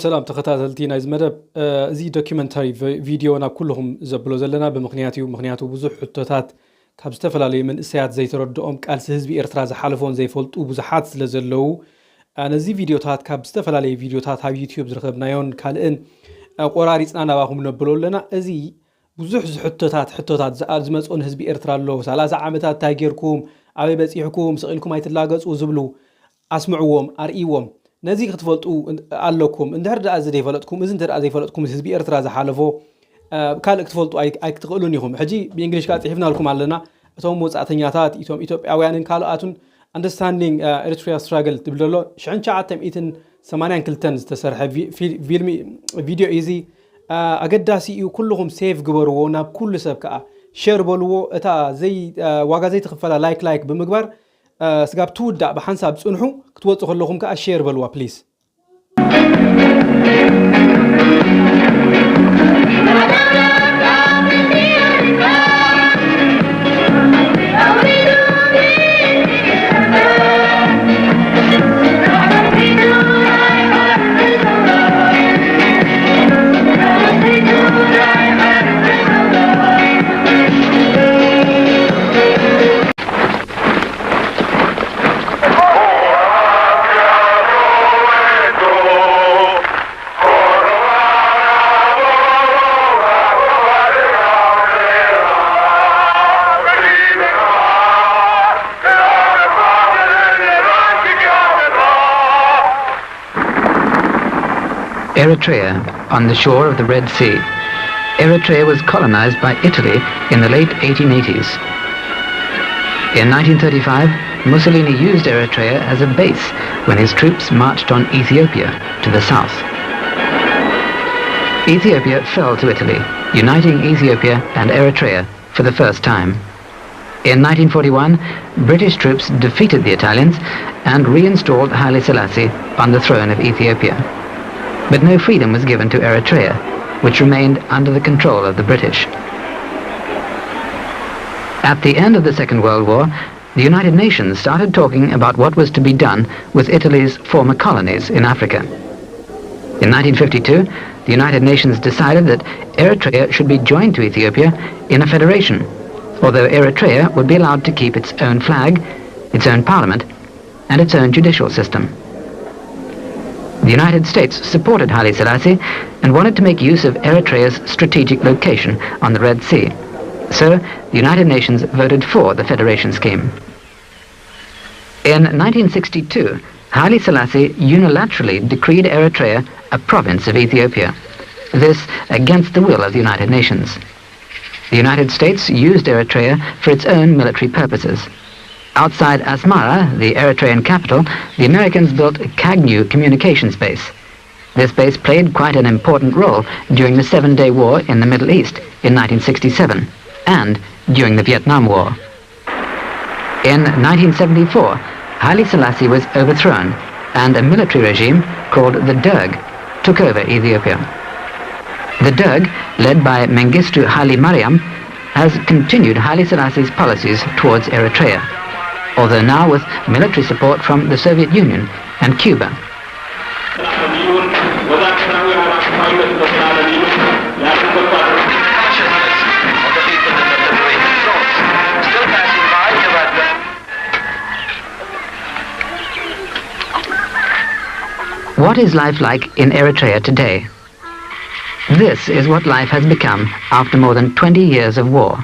ሰላም ተኸታተልቲ ናይ ዝመደብ እዚ ዶክመንታሪ ቪድዮ ናብ ኩልኩም ዘብሎ ዘለና ብምክንያቱ ብዙሕ ሕቶታት ካብ ዝተፈላለዩ መንእሰያት ዘይተረድኦም ቃልሲ ህዝቢ ኤርትራ ዝሓለፎን ዘይፈልጡ ብዙሓት ስለ ዘለው ነዚ ቪድዮታት ካብ ዝተፈላለዩ ቪድዮታት ኣብ ዩቲዩብ ዝረኸብናዮን ካልእን ቆራሪፅና ናባኹም ነብሎ ኣለና። እዚ ብዙሕ ሕቶታት ዝመፅኦን ህዝቢ ኤርትራ ኣሎ 30 ዓመታት እንታይ ጌርኩም ኣበይ በፂሕኩም ስቂልኩም ኣይትላገፁ ዝብሉ ኣስምዕዎም ኣርእይዎም ነዚ ክትፈልጡ ኣለኩም እንድሕር ደኣ ዘይፈለጥኩም እዚ እንድሕር ዘይፈለጥኩም ህዝቢ ኤርትራ ዝሓለፎ ካልእ ክትፈልጡ ኣይክትኽእሉን ኢኹም ሕጂ ብእንግሊሽ ካ ፅሒፍናልኩም ኣለና እቶም ወጻእተኛታት እቶም ኢትዮጵያውያንን ካልኦትን understanding Eritrea struggle ትብለሎ 1982 ዝተሰርሐ ቪድዮ እዚ ኣገዳሲ እዩ ኩልኩም ሴቭ ግበርዎ ናብ ኩሉ ሰብ ከዓ ሼር በልዎ እታ ዋጋ ዘይትኽፈላ ላይክ ብምግባር ስጋብ ትውዳእ ብሓንሳብ ጽንሑ ክትወጽኡ ከለኹም ከዓ ሼር በልዋ ፕሊዝ። Eritrea, on the shore of the Red Sea. Eritrea was colonized by Italy in the late 1880s. In 1935, Mussolini used Eritrea as a base when his troops marched on Ethiopia to the south. Ethiopia fell to Italy, uniting Ethiopia and Eritrea for the first time. In 1941, British troops defeated the Italians and reinstalled Haile Selassie on the throne of Ethiopia. But no freedom was given to Eritrea, which remained under the control of the British. At the end of the Second World War, the United Nations started talking about what was to be done with Italy's former colonies in Africa. In 1952, the United Nations decided that Eritrea should be joined to Ethiopia in a federation, although Eritrea would be allowed to keep its own flag, its own parliament, and its own judicial system. The United States supported Haile Selassie and wanted to make use of Eritrea's strategic location on the Red Sea. So, the United Nations voted for the federation scheme. In 1962, Haile Selassie unilaterally decreed Eritrea a province of Ethiopia. This against the will of the United Nations. The United States used Eritrea for its own military purposes. Outside Asmara, the Eritrean capital, the Americans built a Kagnew communications base. This base played quite an important role during the Seven-Day War in the Middle East in 1967 and during the Vietnam War. In 1974, Haile Selassie was overthrown and a military regime called the Derg took over Ethiopia. The Derg, led by Mengistu Haile Mariam, has continued Haile Selassie's policies towards Eritrea, although now with military support from the Soviet Union and Cuba. What is life like in Eritrea today? This is what life has become after more than 20 years of war.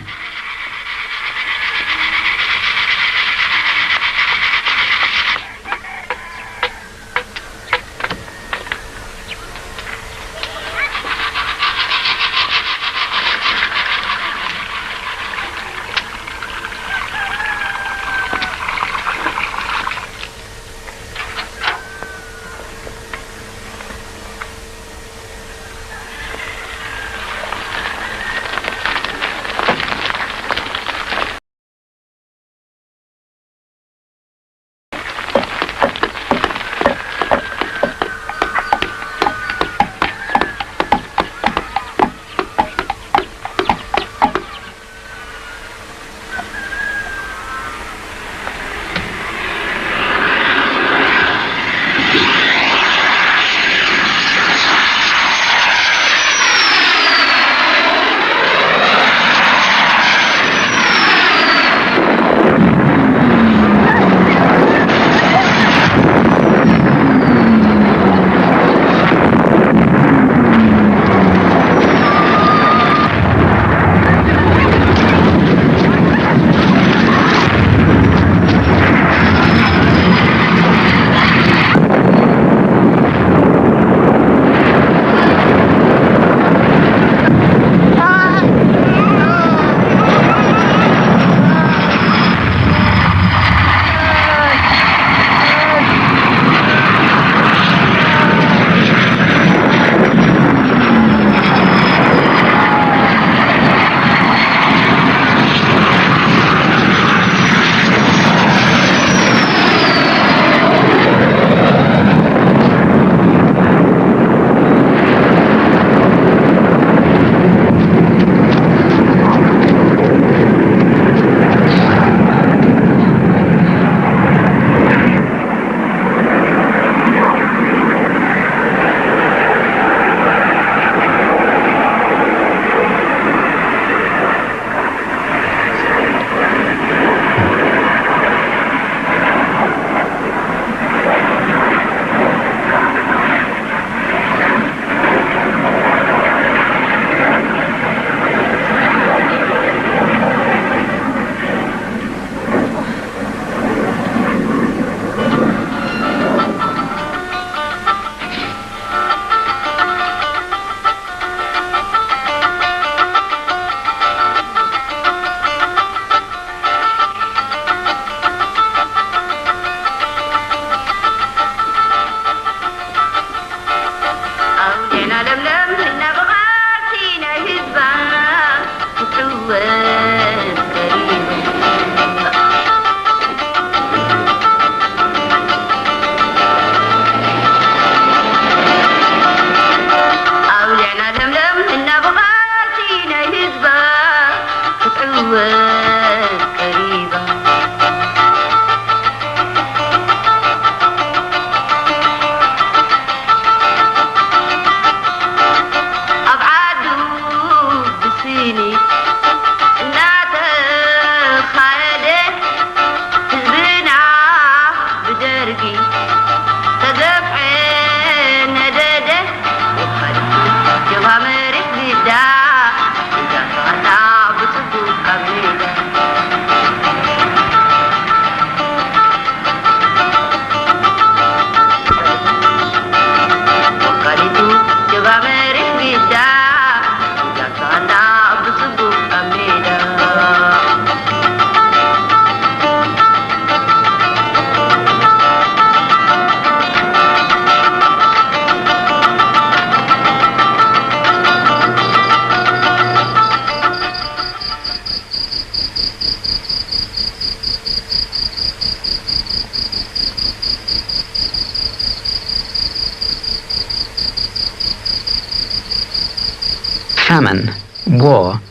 Famine, war,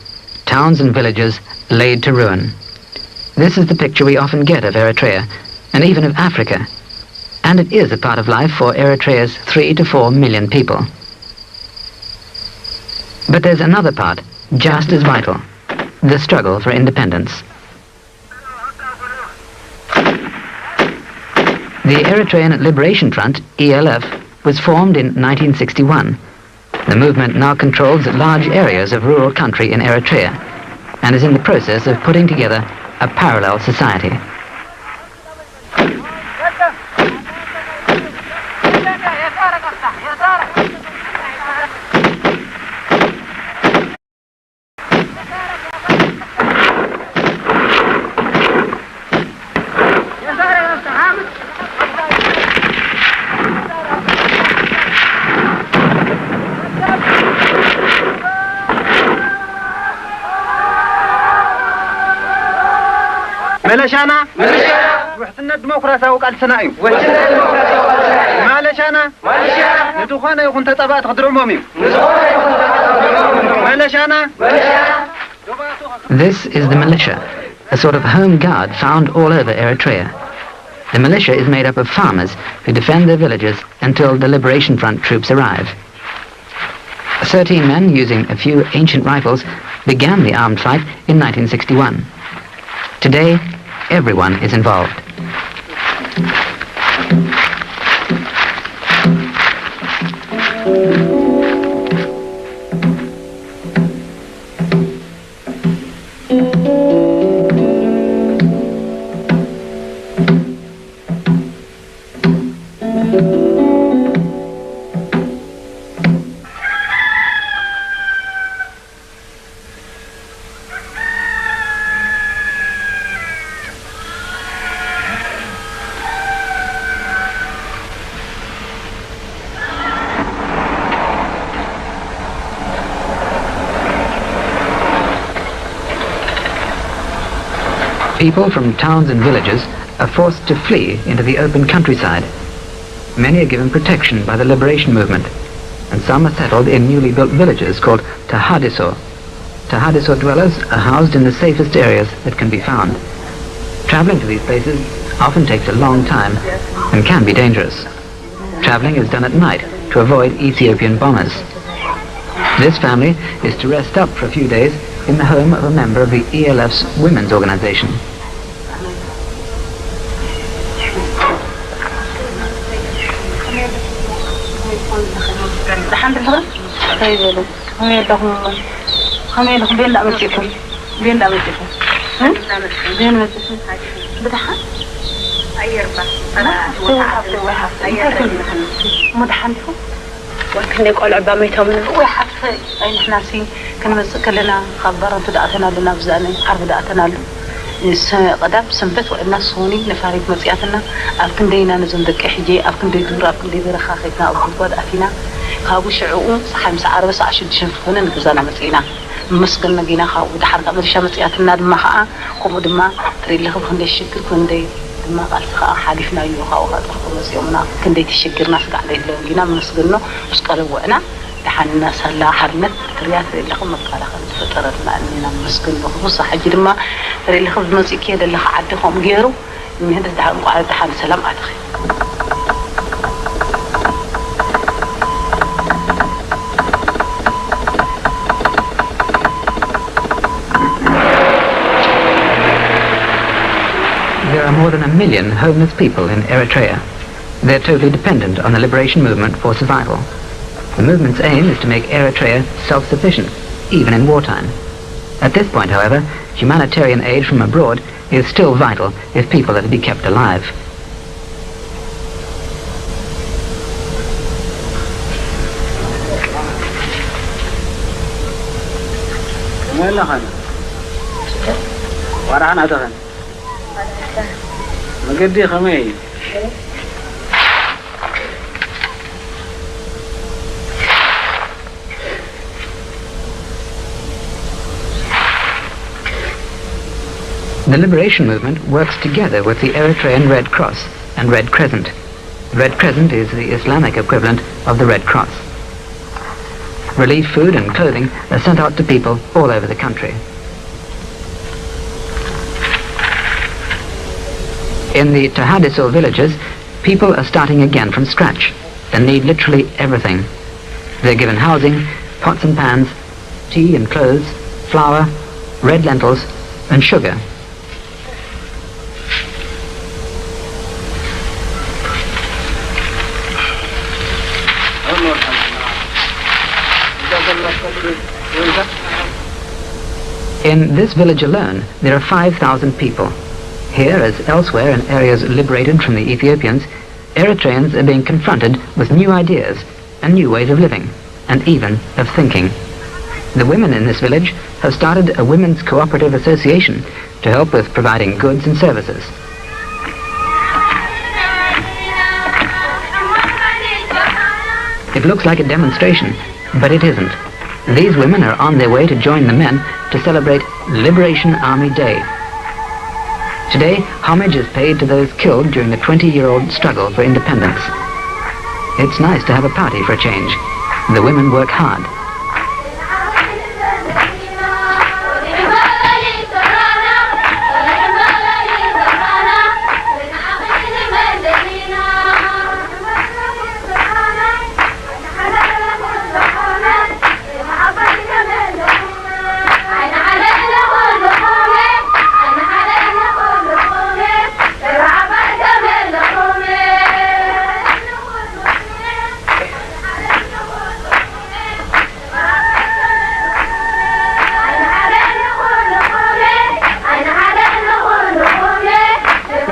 towns and villages laid to ruin. This is the picture we often get of Eritrea, and even of Africa. And it is a part of life for Eritrea's 3 to 4 million people. But there's another part, just as vital, the struggle for independence. The Eritrean Liberation Front, ELF, was formed in 1961. The movement now controls large areas of rural country in Eritrea and is in the process of putting together a parallel society. مالشانا وحسنا الديمقراطية وقالسنا ايو مالشانا ندخونا يكون تطبات تقدروا مومي مالشانا This is the militia, a sort of home guard found all over Eritrea. The militia is made up of farmers who defend their villages until the Liberation Front troops arrive. 13 men using a few ancient rifles began the armed fight in 1961. Today, everyone is involved. People from towns and villages are forced to flee into the open countryside. Many are given protection by the liberation movement, and some are settled in newly built villages called Tahadiso. Tahadiso dwellers are housed in the safest areas that can be found. Traveling to these places often takes a long time and can be dangerous. Traveling is done at night to avoid Ethiopian bombers. This family is to rest up for a few days in the home of a member of the ELF's women's organization. وكنا يقول عبا ميتهم وحف أي نحن سي كنا مسكلنا خبر تدعتنا لنا بزاني حرب دعتنا قدام سنبت وإنا صوني نفارق مسياتنا أفكن دينا نزندك حجي أفكن دي دورا أفكن دي دورا خاخيتنا أو قد أفينا خابو شعوم صحي مسعر بس عشد شنفونا نبزانا مسينا مسكن نجينا خاو دحرنا مدرسة مسياتنا دم خاء قوم دم تري لهم خندي الشكر كندي دم قال خاء حديثنا يوخاو هذا خلاص يومنا كندي تشكر ناس قاعدين لهم جينا مسكنه مش قالوا وأنا دحنا الناس هلا حرمت تريات تري لهم مقالة خد فترة ما أننا مسكنه بص حجي دم تري لهم مسكية اللي خعدهم جيرو من هذا دحنا قاعد دحنا سلام أدخل. There are more than 1 million homeless people in Eritrea. They're totally dependent on the liberation movement for survival. The movement's aim is to make Eritrea self-sufficient, even in wartime. At this point, however, humanitarian aid from abroad is still vital if people are to be kept alive. مقدي خمي The liberation movement works together with the Eritrean Red Cross and Red Crescent. The Red Crescent is the Islamic equivalent of the Red Cross. Relief food and clothing are sent out to people all over the country. In the Tahadisul villages, people are starting again from scratch and need literally everything. They're given housing, pots and pans, tea and clothes, flour, red lentils, and sugar. In this village alone, there are 5,000 people. Here, as elsewhere in areas liberated from the Ethiopians, Eritreans are being confronted with new ideas and new ways of living, and even of thinking. The women in this village have started a women's cooperative association to help with providing goods and services. It looks like a demonstration, but it isn't. These women are on their way to join the men to celebrate Liberation Army Day. Today, homage is paid to those killed during the 20-year-old struggle for independence. It's nice to have a party for a change. The women work hard.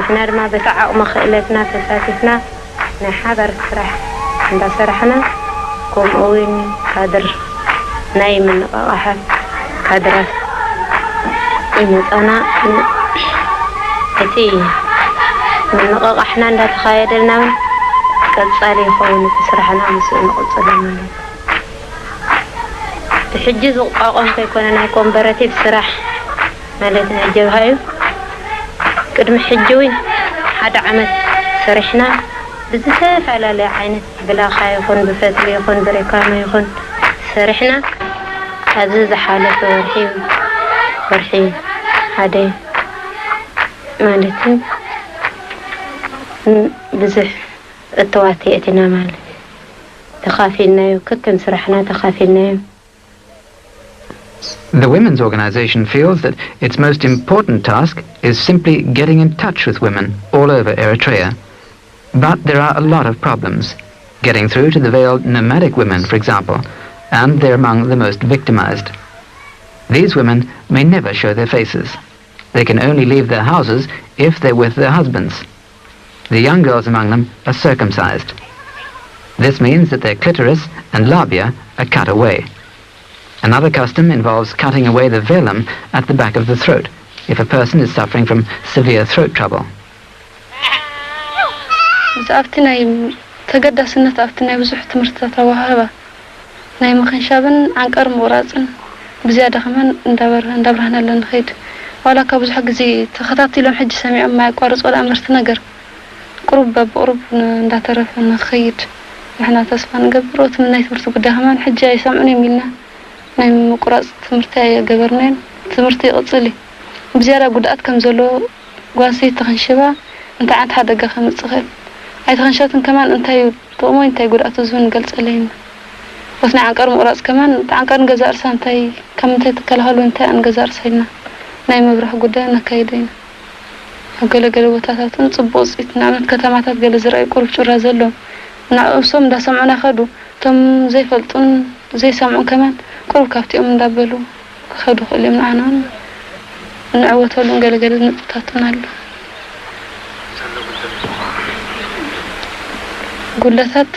نرمى بتعاقم خيلتنا تساتفنا نحضر سرح عند سرحنا كم أوين كادر نايم من قاحة كادرات إن أنا أتي من قاحنا عند تخيلنا قد صاري خون تسرحنا مسؤول قصدنا تحجز قاقم كيكون أنا يكون برتي بسرح مالتنا الجوهايو قدم حجوين حد عمل سرحنا بزاف على لا عينه بلا خايفون بفتل يكون بريكام يكون سرحنا هذا حالة ورحيم هذا مالتين بزاف التواتيتنا مال تخافينا وككن سرحنا تخافينا. The women's organization feels that its most important task is simply getting in touch with women all over Eritrea. But there are a lot of problems. Getting through to the veiled nomadic women, for example, and they're among the most victimized. These women may never show their faces. They can only leave their houses if they're with their husbands. The young girls among them are circumcised. This means that their clitoris and labia are cut away. Another custom involves cutting away the velum at the back of the throat if a person is suffering from severe throat trouble. بزيادة كمان ندبرهنا لنخيد ولا كبزح جزي تخطط لهم حج سميع ما يقارص ولا أمرت نجر قرب بقرب ندعترف نخيد إحنا تصفى نقبروت من نايت مرتو قدها كمان حج يسمعني منا نايم قراص تمرتي جبرنين تمرتي قصلي بزيادة قد كم زلو قاسي تخنشبا أنت عند حدا جا خمس صغير أي تخنشات كمان أنت طومي أنت يقول أتزون قلت علينا وثنا عن قرم قراص كمان عن قرن جزار سانتي كم أنت تكلهالو أنت عن جزار سينا نايم بروح قدامنا كايدين قال وتاتون صبوص نعمل كتماتات قال زرعي قرب شرا زلو نعوسهم دا سمعنا خدو تم زي فلطون زي سمعون كمان قرب كافتيهم دابلو خدو خلي من عنان نعوتوا لهم قال نطتاتون هلو قلتات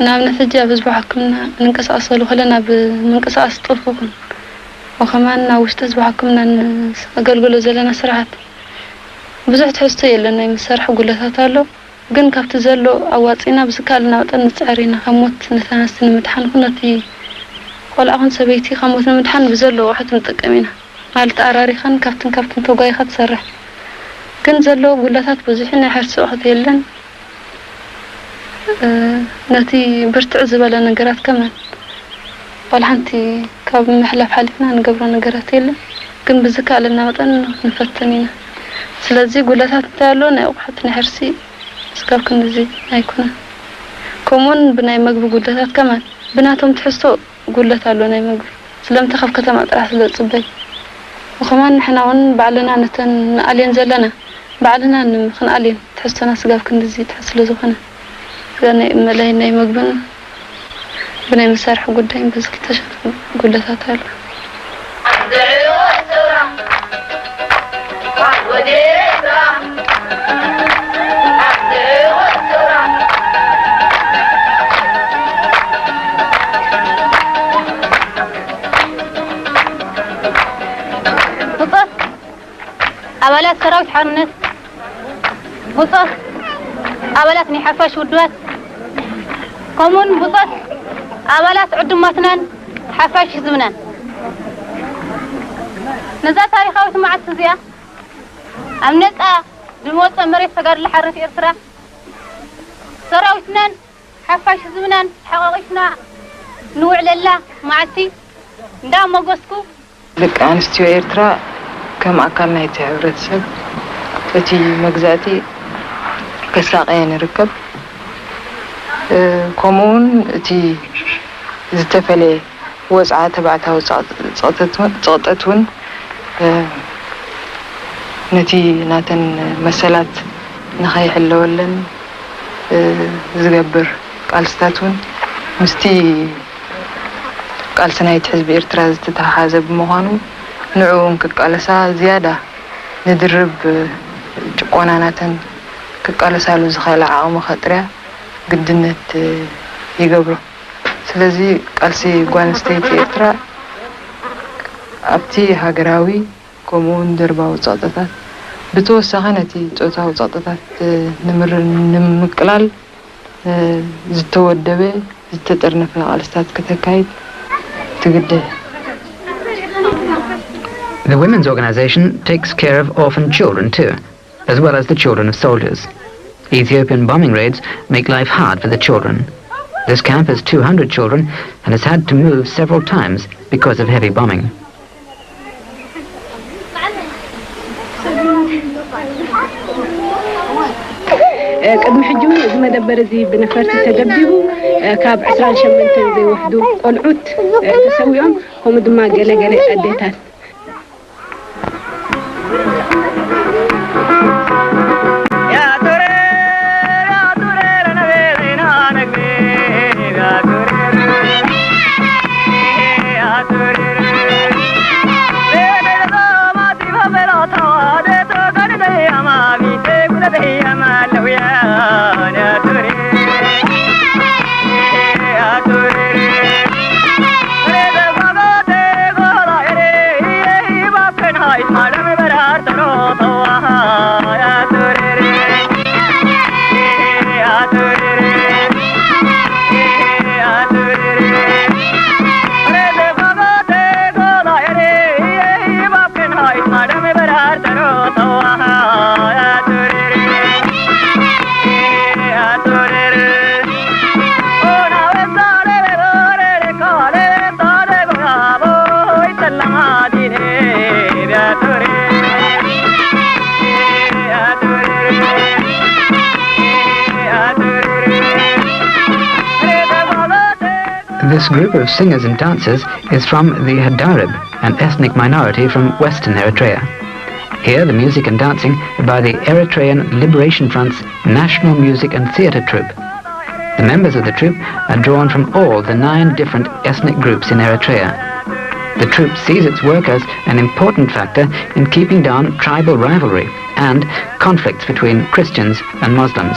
نعم نتجا بزبو حكمنا ننقص أصلو خلنا بمنقص أسطرفوكم وكمان ناوشتز بحكمنا أقلقلو زلنا سرعات بزح تحسو يلنا يمسرح قلتات هلو قن كافت زلو أواطينا بسكالنا وطن نتعرينا خموت نتناس نمتحن كنتي ولا أخن سبيتي خموت نمتحن بزلو واحد متقمينا مالت أراري خان كافتن توقاي خد سرح قن زلو قلتات بزحنا حرسو أخذ يلن نتي برتع زبالة نقرات كمان والحنتي كاب محلف حالتنا نقبر نقرات يلن قن بزكاء لنا وطن نفتنينا سلازي قلتات تالونا وحتني حرسي سكاب كنزي هيكونا كومون بناي مقب قلتات كمان بناتهم تحسوا قلتات لونا مقب سلام تخاف كتما راح تصبي وكمان نحنا ون بعلنا نقالين زلنا بعلنا نخن قالين تحسنا سكاب كنزي تحس لزخنا يعني ملاهي مقبن بناي مسارح قدام بس اكتشف قلتات هالو أولاد سراوت حرنت بطاس أولاد نحفاش ودوات كمون بطاس أولاد عدماتنا حفاش زمنا نزا تاريخاوت مع التزيا أمنتا بموت مريض فقار لحرة إرترا سراوتنا حفاش زمنا حقاقتنا نوع لله معتي دام مقصكو لك أنستيو إرترا كم أكلنا يتعبرت سب فتي مجزاتي كساقين ركب كومون تي زتفلي وزعة تبعتها وصقتتون نتي ناتن مسلات نخي حلولن زقبر قالستاتون مستي قالسنا يتحزب إرترا زتتحازب مغانو نعوم كقالسا زيادة ندرب جقوناناتن كقالسا له زخيل عقم خطرة قدنت يقبرو سلازي قالسي قوانستيت إرترا أبتي هاقراوي كومون دربا وصاطتات بتوسخ نتي توتا وصاطتات نمر نمقلال زتودبه زتطرنفه قالستات كتكايد تقده. The women's organization takes care of orphan children too, as well as the children of soldiers. Ethiopian bombing raids make life hard for the children. This camp has 200 children and has had to move several times because of heavy bombing. قدم حجو مدبر زي بنفرت تدبيبو كاب 10 شمنتين زي وحدو قلعوت تسويهم هم دما قلقلق أديتات This group of singers and dancers is from the Hadarib, an ethnic minority from western Eritrea. Here the music and dancing are by the Eritrean Liberation Front's National Music and Theatre Troupe. The members of the troupe are drawn from all the 9 different ethnic groups in Eritrea. The troupe sees its work as an important factor in keeping down tribal rivalry and conflicts between Christians and Muslims.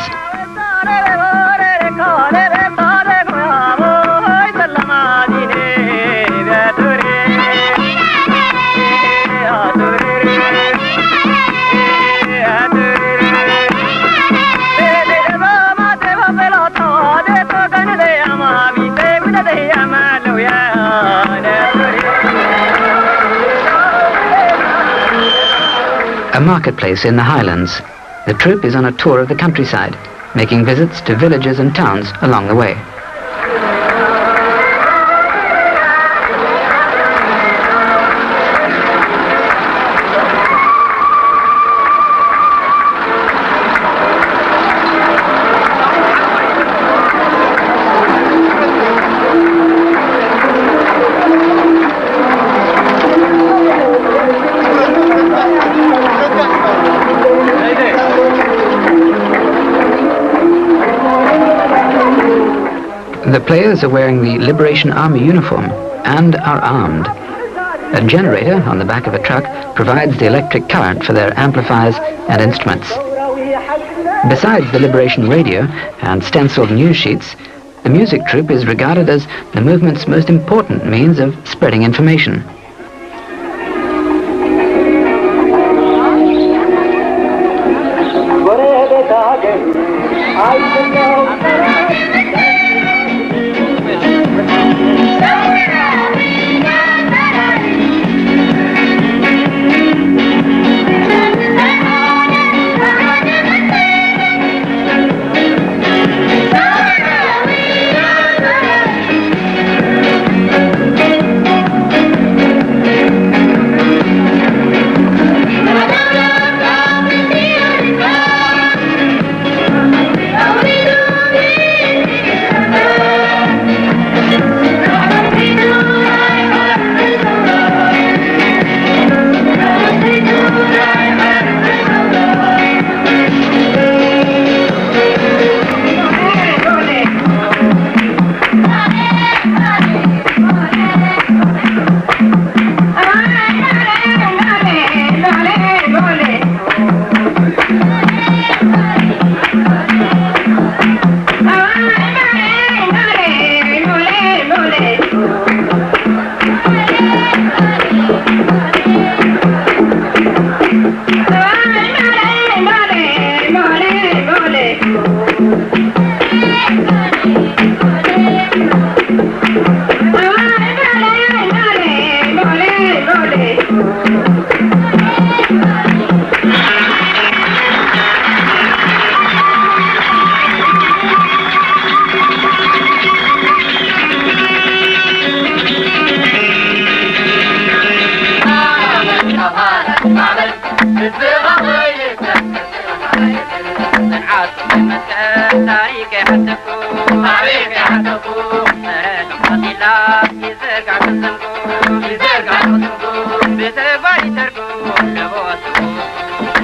A marketplace in the highlands. The troupe is on a tour of the countryside, making visits to villages and towns along the way. The players are wearing the Liberation Army uniform and are armed. A generator on the back of a truck provides the electric current for their amplifiers and instruments. Besides the Liberation radio and stenciled news sheets, the music troupe is regarded as the movement's most important means of spreading information.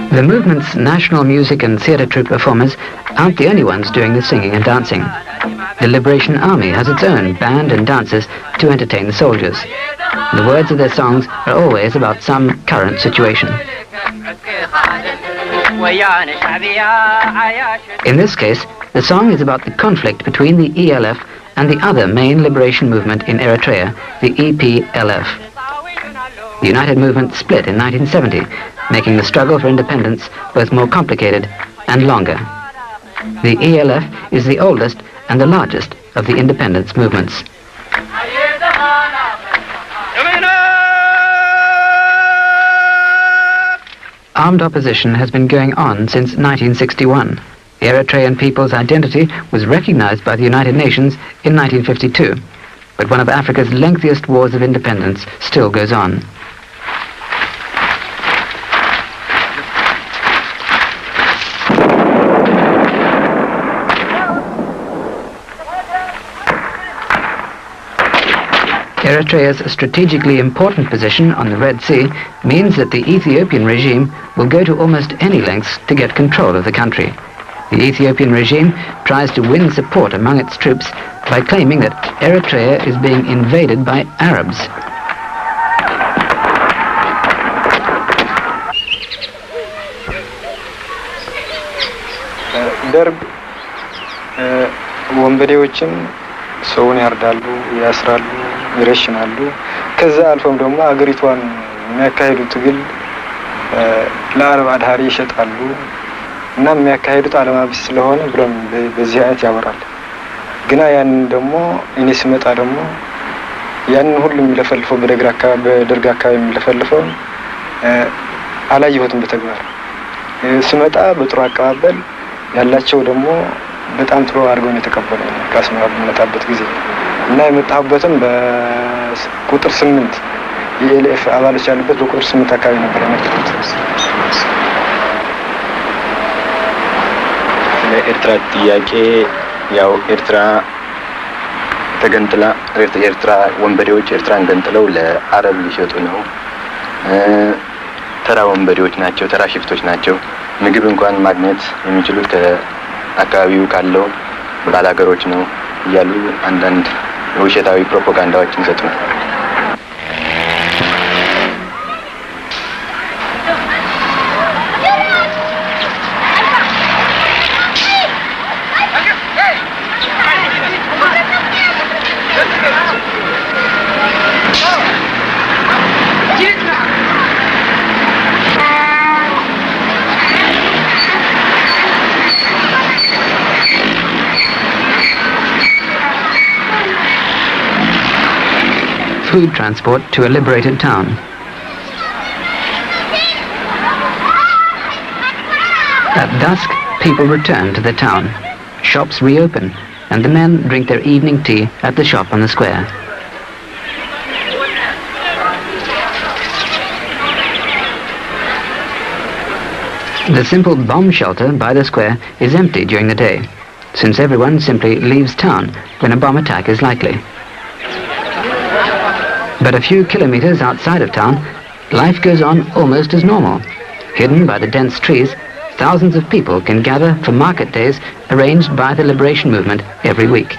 The movement's National Music and Theatre Troupe performers aren't the only ones doing the singing and dancing. The Liberation Army has its own band and dancers to entertain the soldiers. The words of their songs are always about some current situation. In this case, the song is about the conflict between the ELF and the other main liberation movement in Eritrea, the EPLF. The United Movement split in 1970, making the struggle for independence both more complicated and longer. The ELF is the oldest and the largest of the independence movements. armed opposition has been going on since 1961. The Eritrean people's identity was recognized by the United Nations in 1952, but one of Africa's lengthiest wars of independence still goes on. Eritrea's strategically important position on the Red Sea means that the Ethiopian regime will go to almost any lengths to get control of the country. The Ethiopian regime tries to win support among its troops by claiming that Eritrea is being invaded by Arabs. ደርግ ወንበዴዎችን ሰውን ያርዳሉ፣ ያስራሉ፣ ይረሽናሉ። ከዛ አልፎም ደግሞ አገሪቷን የሚያካሂዱት ትግል ለአረብ አድሃሪ ይሸጣሉ እና የሚያካሂዱት ዓለማቢስ ስለሆነ ብሎም በዚህ አይነት ያወራል። ግና ያን ደግሞ እኔ ስመጣ ደግሞ ያን ሁሉ የሚለፈልፈው በደርግ አካባቢ የሚለፈልፈው አላየሁትም በተግባር ስመጣ በጥሩ አቀባበል ያላቸው ደግሞ በጣም ጥሩ አድርገው ነው የተቀበሉኝ ከአስመራ በመጣበት ጊዜ እና የመጣሁበትም በቁጥር 8 የኤልኤፍ አባሎች ያሉበት በቁጥር 8 አካባቢ ነበር የመጣሁት። ለኤርትራ ጥያቄ ያው ኤርትራ ተገንጥላ ኤርትራ ወንበዴዎች ኤርትራን ገንጥለው ለአረብ ሊሸጡ ነው። ተራ ወንበዴዎች ናቸው፣ ተራ ሽፍቶች ናቸው። ምግብ እንኳን ማግኘት የሚችሉት ከአካባቢው ካለው ባላገሮች ነው እያሉ አንዳንድ ውሸታዊ ፕሮፓጋንዳዎችን ሰጡ። Food transport to a liberated town. At dusk, people return to the town. Shops reopen, and the men drink their evening tea at the shop on the square. The simple bomb shelter by the square is empty during the day, since everyone simply leaves town when a bomb attack is likely. But a few kilometers outside of town, life goes on almost as normal. Hidden by the dense trees, thousands of people can gather for market days arranged by the liberation movement every week.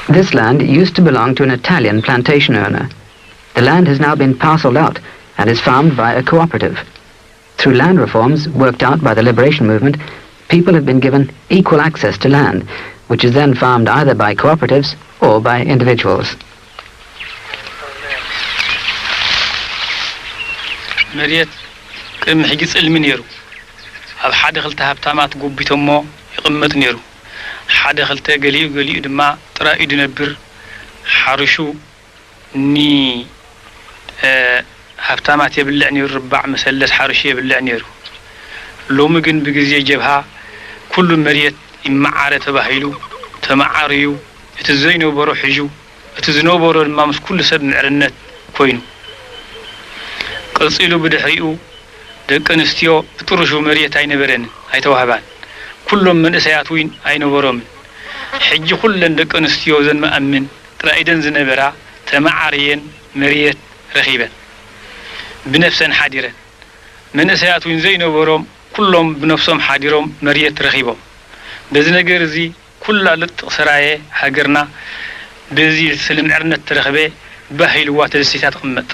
This land used to belong to an Italian plantation owner. The land has now been parceled out and is farmed by a cooperative. Through land reforms worked out by the liberation movement, people have been given equal access to land, which is then farmed either by cooperatives or by individuals. مريت كم حجز المنيرو هذا حد خلتها بتامات قبيتهم يقمت نيرو حد خلتها قليل دما ترى يدنبر حرشو ني هفتامات يبلعني الربع مسلس حرشي يبلعني رو لو مجن بجزية جبها كل مريت إمعارة تبهيلو تمعاريو تزينو برو حجو تزنو برو المامس كل سب معرنت كوينو قصيلو بدحريو دك نستيو بطرشو مريت هاي نبرن هاي توهبان كلهم من إسيات وين أين وروم حج كلن دك أنستيوزن مأمن ترائدن زنبرا تمعرين مريت رخيبا بنفسن حادرا من إسيات وين زين وروم كلهم بنفسهم حادرهم مريت رخيبهم بزنجر زي كل لتقصرايه هاجرنا بزي سلم عرنا الترخبه بهيل وات السيتات قمت.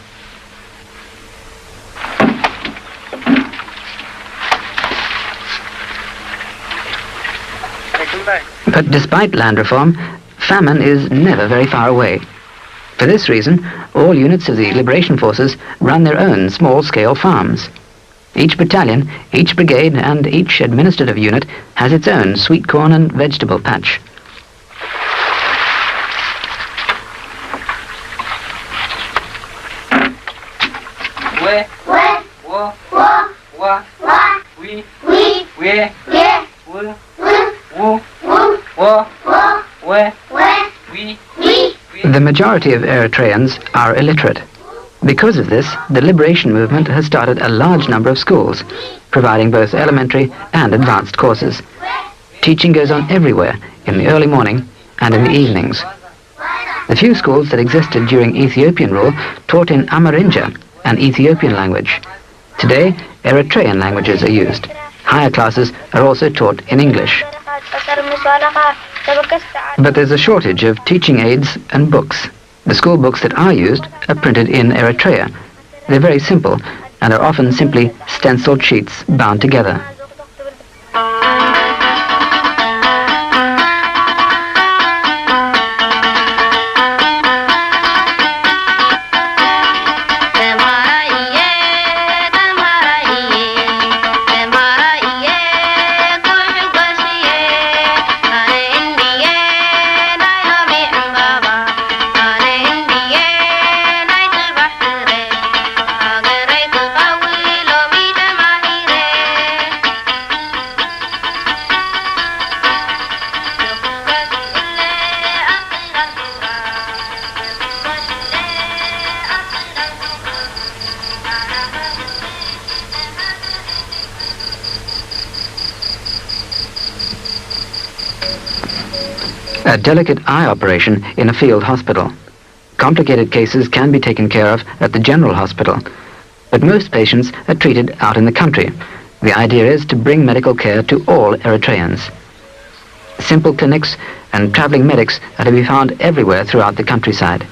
But despite land reform, famine is never very far away. For this reason, all units of the liberation forces run their own small-scale farms. Each battalion, each brigade and each administrative unit has its own sweet corn and vegetable patch. The majority of Eritreans are illiterate. Because of this, the liberation movement has started a large number of schools, providing both elementary and advanced courses. Teaching goes on everywhere, in the early morning and in the evenings. The few schools that existed during Ethiopian rule taught in Amarinja, an Ethiopian language. Today, Eritrean languages are used. Higher classes are also taught in English. But there's a shortage of teaching aids and books. The school books that are used are printed in Eritrea. They're very simple and are often simply stenciled sheets bound together. A delicate eye operation in a field hospital. Complicated cases can be taken care of at the general hospital, but most patients are treated out in the country. The idea is to bring medical care to all Eritreans. Simple clinics and traveling medics are to be found everywhere throughout the countryside.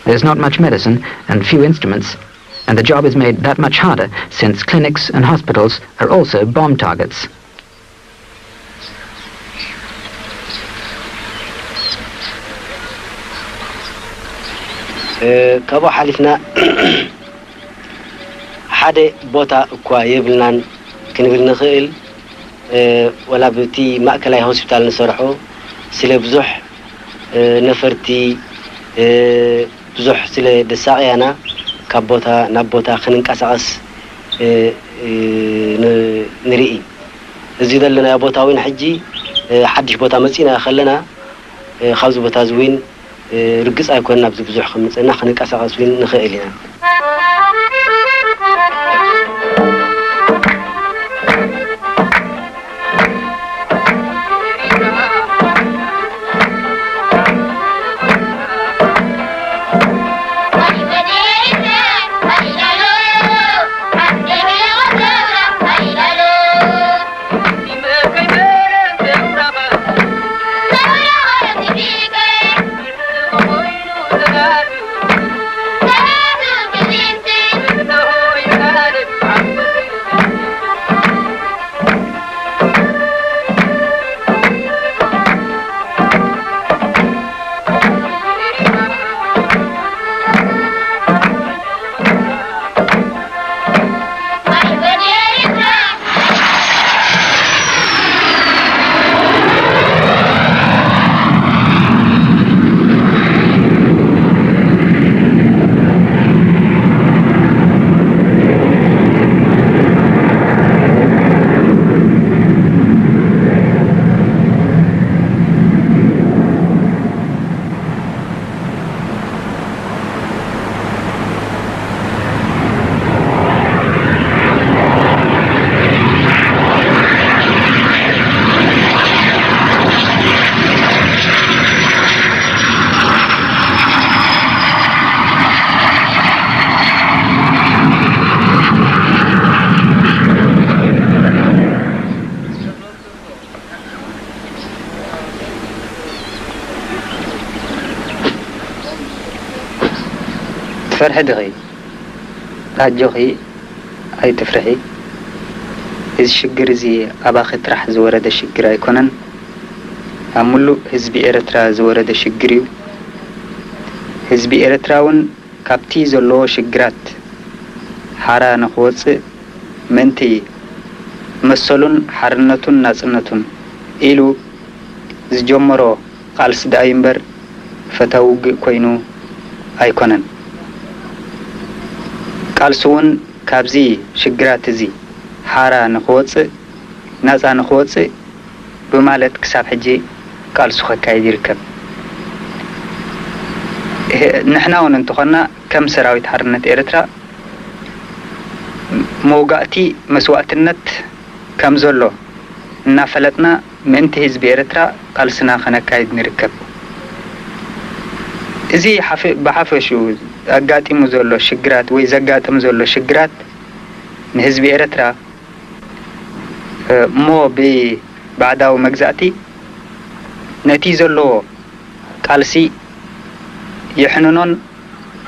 There's not much medicine and few instruments, and the job is made that much harder since clinics and hospitals are also bomb targets. كابو حالفنا حدا بوتا كوا يبلنا كنبل نخيل ولا بتي مأكلاي هوسبيتال نسرحو سلا بزح نفرتي بزح سلا دساقي أنا كابوتا نبوتا خنين كاساس نريئي زيد لنا يا بوتا وين حجي حدش بوتا مسينا خلنا خاوز بوتا زوين رجس أيكون نبذ بزح خمس أنا خنك أساس وين نخيلنا. تفرح دغي تاجوخي أي تفرحي إذا شجر زي أباخ ترح زورد الشجر يكونن أملو حزب إريتريا زورد الشجريو حزب إريتراون كابتي زلو شجرات حارة نخوص منتي مسلون حرنتون ناسنتون إلو زجمرو قالس دايمبر فتاوق كوينو أيكونن قالسون كابزي شجرات زي حارة نخوص ناسا نخوص بمالت كساب حجي قالسو خكايد يركب نحنا وننتخنا كم سراويت حرنت إريتريا موقعتي مسواتنت كم زلو نافلتنا من تهز بإريتريا قالسنا خنا كايد نركب إزي بحفشو أقاتي مزولو شجرات وإذا مزولو شجرات نهز بإريتريا مو بعداو مجزاتي نتيزلو قالسي يحننون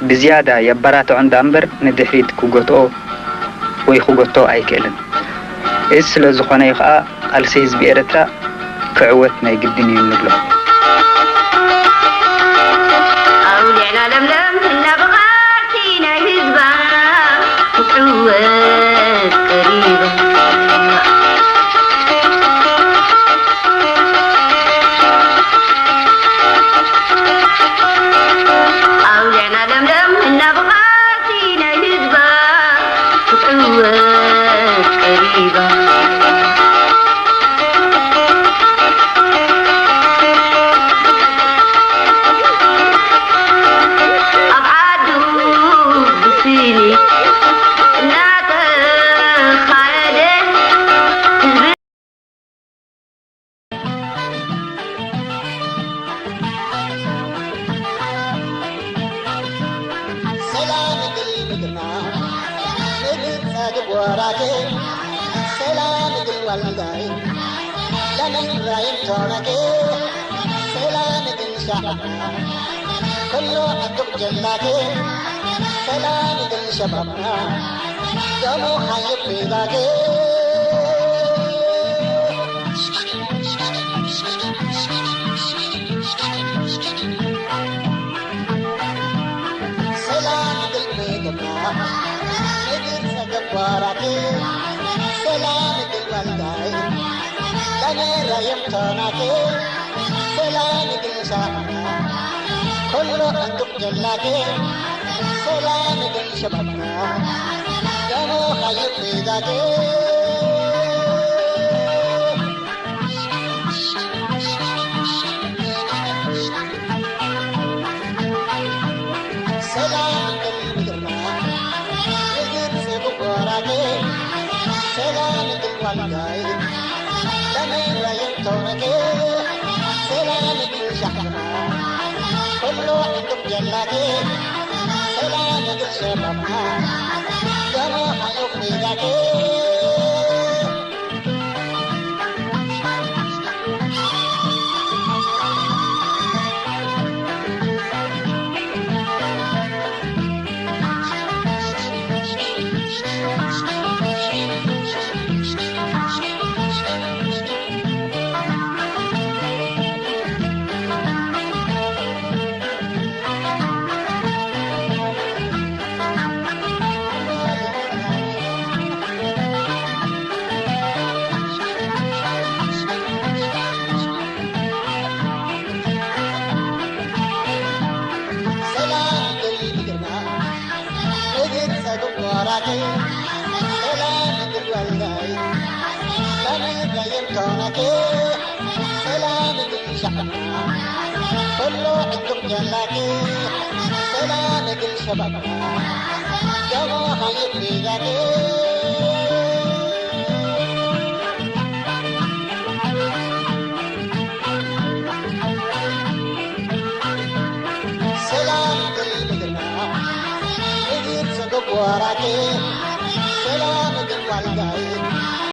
بزيادة يبراتو عند أمبر ندحريت كوغوتو ويخوغوتو أيكيلن إسلو زخونا يخا قالسي حزب إريتريا كعوت ما يقدني النبلو أولينا لملم هنا بغارتينا حزبا كعوت قريبا سلام